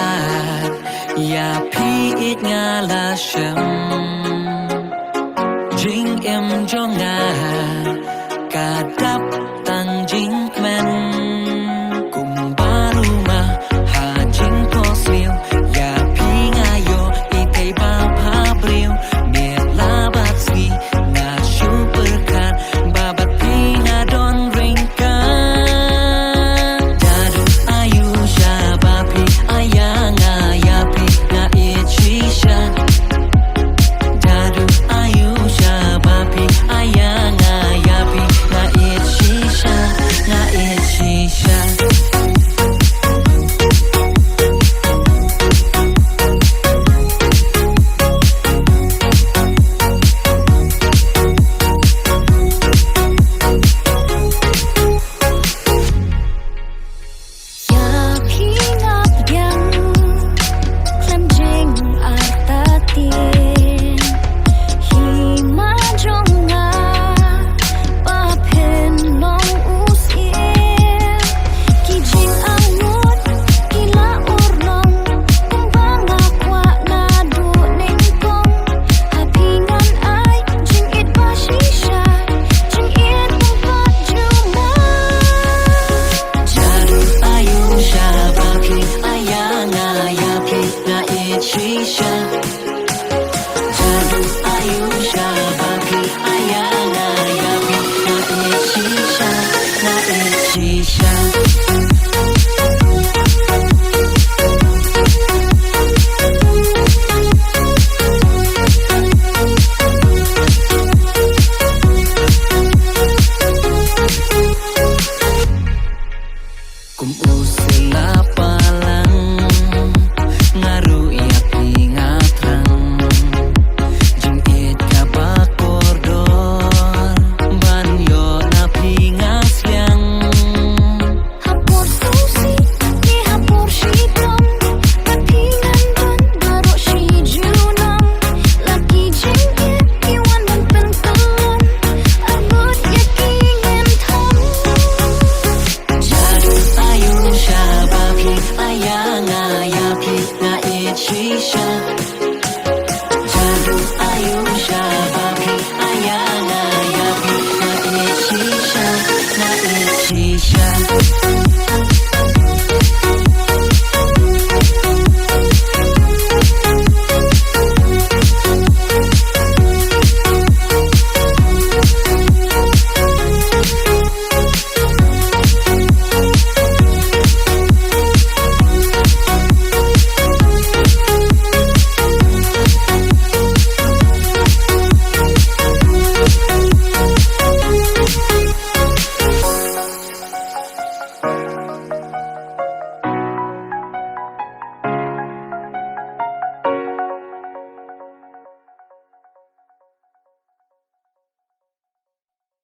bạt ya phi ít nga la shem jing em cho nga cả đắp tăng jing men cùng baru ma ha jing posmil ya phi nga yo itay ba pa priu mir la bat swi na super kan babat pi na don ring kan dadu ayu sha ba pi ayanga ya pi na itchisha dadu ayu sha ba pi ayanga ya pi na itchisha na itchisha. Shisha, jadu ayu shabapi ayana yapi na shisha, na shisha. Kum usila palang ngaru ya pingatrang jing it kabakordor banyo na pingas yang hapor susi ni hapor shitong kapingan ban baro shi junong laki jing it iwan ban pentelon abot yakingen thom jadu ayu shabapi ayanga yapi na itchisha